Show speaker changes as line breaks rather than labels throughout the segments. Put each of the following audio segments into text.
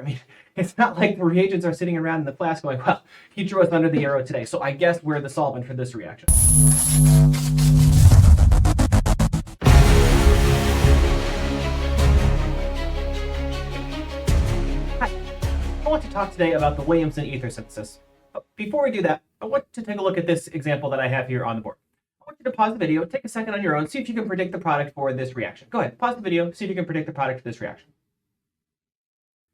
mean, it's not like the reagents are sitting around in the flask going, well, he drew us under the arrow today, so I guess we're the solvent for this reaction. Hi, I want to talk today about the Williamson ether synthesis. But before we do that, I want to take a look at this example that I have here on the board. I want you to pause the video, take a second on your own, see if you can predict the product for this reaction. Go ahead, pause the video, see if you can predict the product for this reaction.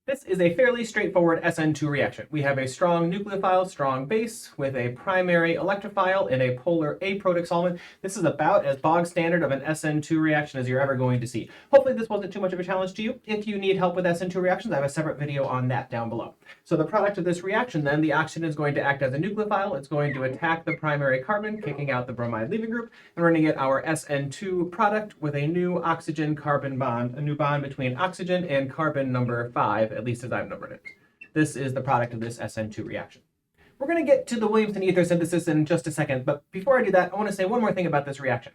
This is a fairly straightforward SN2 reaction. We have a strong nucleophile, strong base, with a primary electrophile in a polar aprotic solvent. This is about as bog standard of an SN2 reaction as you're ever going to see. Hopefully this wasn't too much of a challenge to you. If you need help with SN2 reactions, I have a separate video on that down below. So the product of this reaction then, the oxygen is going to act as a nucleophile. It's going to attack the primary carbon, kicking out the bromide leaving group, and we're going to get our SN2 product with a new oxygen-carbon bond, a new bond between oxygen and carbon number 5, at least as I've numbered it. This is the product of this SN2 reaction. We're going to get to the Williamson ether synthesis in just a second, but before I do that, I want to say one more thing about this reaction.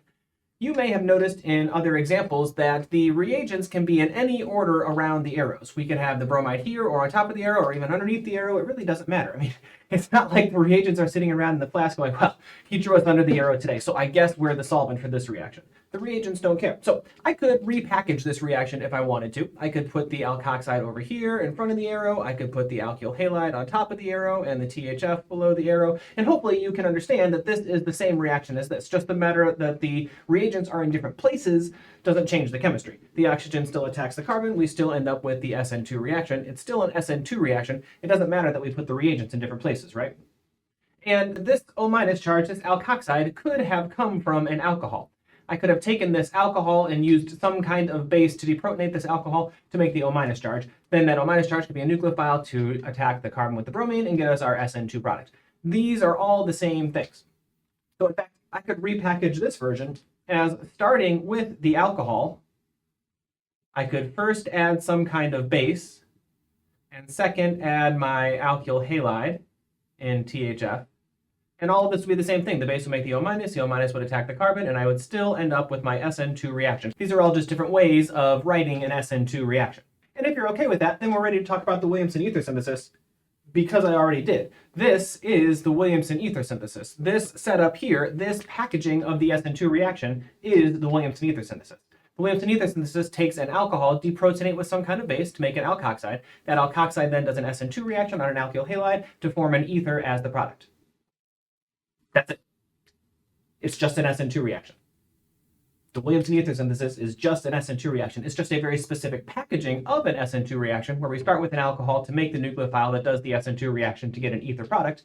You may have noticed in other examples that the reagents can be in any order around the arrows. We could have the bromide here or on top of the arrow or even underneath the arrow. It really doesn't matter. I mean, it's not like the reagents are sitting around in the flask going, well, he drew us under the arrow today, so I guess we're the solvent for this reaction. The reagents don't care. So I could repackage this reaction if I wanted to. I could put the alkoxide over here in front of the arrow. I could put the alkyl halide on top of the arrow and the THF below the arrow. And hopefully you can understand that this is the same reaction as this. Just the matter that the reagents are in different places doesn't change the chemistry. The oxygen still attacks the carbon. We still end up with the SN2 reaction. It's still an SN2 reaction. It doesn't matter that we put the reagents in different places, right? And this O- charge, this alkoxide, could have come from an alcohol. I could have taken this alcohol and used some kind of base to deprotonate this alcohol to make the O- charge. Then that O- charge could be a nucleophile to attack the carbon with the bromine and get us our SN2 product. These are all the same things. So in fact, I could repackage this version as starting with the alcohol. I could first add some kind of base, and second add my alkyl halide in THF. And all of this would be the same thing. The base would make the O-, the O- would attack the carbon, and I would still end up with my SN2 reaction. These are all just different ways of writing an SN2 reaction. And if you're okay with that, then we're ready to talk about the Williamson ether synthesis, because I already did. This is the Williamson ether synthesis. This setup here, this packaging of the SN2 reaction is the Williamson ether synthesis. The Williamson ether synthesis takes an alcohol, deprotonate with some kind of base to make an alkoxide. That alkoxide then does an SN2 reaction on an alkyl halide to form an ether as the product. That's it. It's just an SN2 reaction. The Williamson ether synthesis is just an SN2 reaction. It's just a very specific packaging of an SN2 reaction where we start with an alcohol to make the nucleophile that does the SN2 reaction to get an ether product,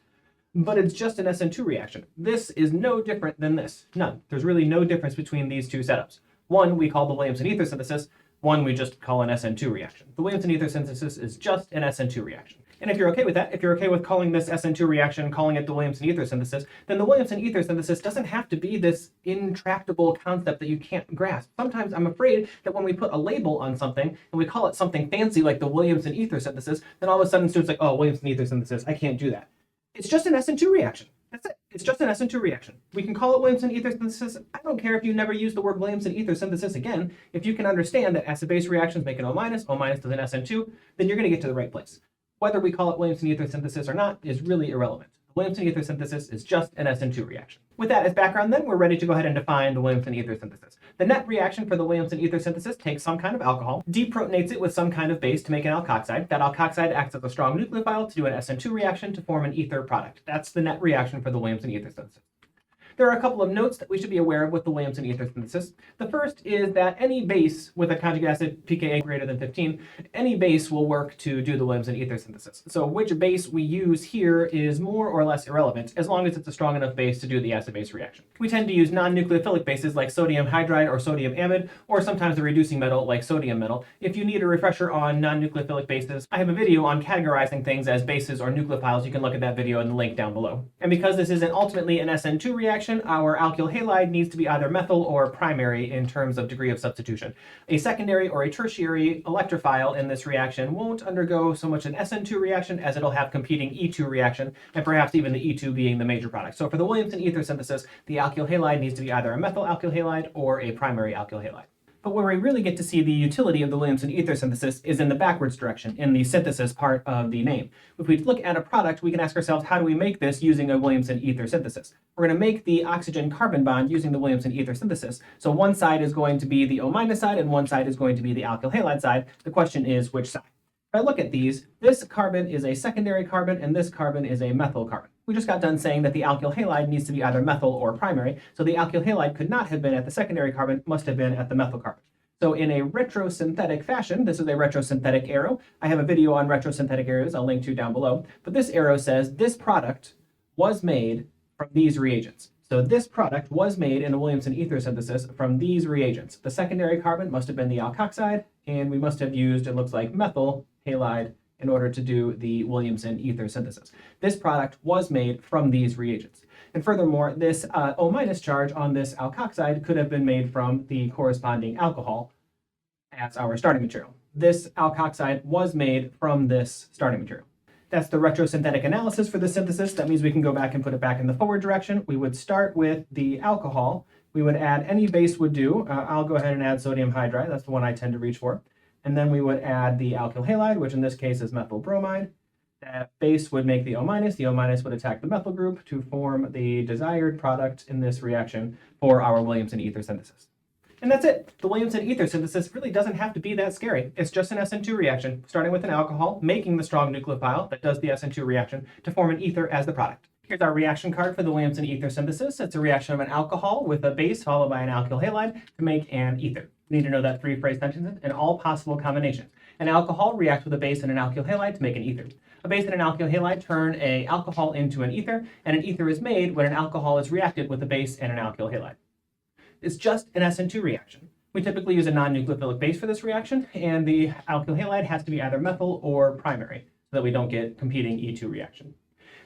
but it's just an SN2 reaction. This is no different than this. None. There's really no difference between these two setups. One we call the Williamson ether synthesis, one we just call an SN2 reaction. The Williamson ether synthesis is just an SN2 reaction. And if you're okay with that, if you're okay with calling this SN2 reaction, calling it the Williamson ether synthesis, then the Williamson ether synthesis doesn't have to be this intractable concept that you can't grasp. Sometimes I'm afraid that when we put a label on something and we call it something fancy like the Williamson ether synthesis, then all of a sudden students are like, oh, Williamson ether synthesis, I can't do that. It's just an SN2 reaction. That's it. It's just an SN2 reaction. We can call it Williamson ether synthesis. I don't care if you never use the word Williamson ether synthesis again. If you can understand that acid-base reactions make an O-, O- does an SN2, then you're going to get to the right place. Whether we call it Williamson ether synthesis or not is really irrelevant. The Williamson ether synthesis is just an SN2 reaction. With that as background, then we're ready to go ahead and define the Williamson ether synthesis. The net reaction for the Williamson ether synthesis takes some kind of alcohol, deprotonates it with some kind of base to make an alkoxide. That alkoxide acts as a strong nucleophile to do an SN2 reaction to form an ether product. That's the net reaction for the Williamson ether synthesis. There are a couple of notes that we should be aware of with the Williamson ether synthesis. The first is that any base with a conjugate acid pKa greater than 15, any base will work to do the Williamson ether synthesis. So which base we use here is more or less irrelevant, as long as it's a strong enough base to do the acid-base reaction. We tend to use non-nucleophilic bases like sodium hydride or sodium amide, or sometimes a reducing metal like sodium metal. If you need a refresher on non-nucleophilic bases, I have a video on categorizing things as bases or nucleophiles. You can look at that video in the link down below. And because this isn't ultimately an SN2 reaction, our alkyl halide needs to be either methyl or primary in terms of degree of substitution. A secondary or a tertiary electrophile in this reaction won't undergo so much an SN2 reaction as it'll have competing E2 reaction, and perhaps even the E2 being the major product. So for the Williamson ether synthesis, the alkyl halide needs to be either a methyl alkyl halide or a primary alkyl halide. But where we really get to see the utility of the Williamson ether synthesis is in the backwards direction, in the synthesis part of the name. If we look at a product, we can ask ourselves, how do we make this using a Williamson ether synthesis? We're going to make the oxygen-carbon bond using the Williamson ether synthesis. So one side is going to be the O- side, and one side is going to be the alkyl halide side. The question is, which side? If I look at these, this carbon is a secondary carbon, and this carbon is a methyl carbon. We just got done saying that the alkyl halide needs to be either methyl or primary, so the alkyl halide could not have been at the secondary carbon, must have been at the methyl carbon. So in a retrosynthetic fashion, this is a retrosynthetic arrow. I have a video on retrosynthetic arrows I'll link to down below, but this arrow says this product was made from these reagents. So this product was made in the Williamson ether synthesis from these reagents. The secondary carbon must have been the alkoxide, and we must have used, it looks like, methyl halide in order to do the Williamson ether synthesis. This product was made from these reagents. And furthermore, this O- charge on this alkoxide could have been made from the corresponding alcohol as our starting material. This alkoxide was made from this starting material. That's the retrosynthetic analysis for the synthesis. That means we can go back and put it back in the forward direction. We would start with the alcohol. We would add any base would do. I'll go ahead and add sodium hydride. That's the one I tend to reach for. And then we would add the alkyl halide, which in this case is methyl bromide. That base would make the O-. The O- would attack the methyl group to form the desired product in this reaction for our Williamson ether synthesis. And that's it. The Williamson ether synthesis really doesn't have to be that scary. It's just an SN2 reaction, starting with an alcohol, making the strong nucleophile that does the SN2 reaction to form an ether as the product. Here's our reaction card for the Williamson ether synthesis. It's a reaction of an alcohol with a base followed by an alkyl halide to make an ether. You need to know that three-phrase sentence in all possible combinations. An alcohol reacts with a base and an alkyl halide to make an ether. A base and an alkyl halide turn an alcohol into an ether, and an ether is made when an alcohol is reacted with a base and an alkyl halide. It's just an SN2 reaction. We typically use a non-nucleophilic base for this reaction, and the alkyl halide has to be either methyl or primary so that we don't get competing E2 reaction.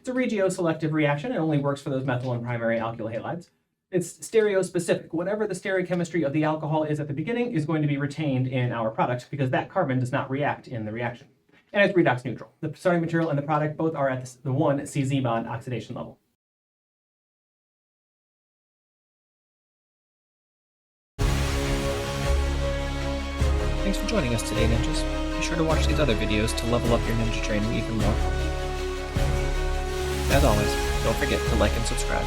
It's a regioselective reaction. It only works for those methyl and primary alkyl halides. It's stereospecific. Whatever the stereochemistry of the alcohol is at the beginning is going to be retained in our product because that carbon does not react in the reaction. And it's redox neutral. The starting material and the product both are at the 1 CZ bond oxidation level.
Thanks for joining us today, ninjas. Be sure to watch these other videos to level up your ninja training even more. As always, don't forget to like and subscribe.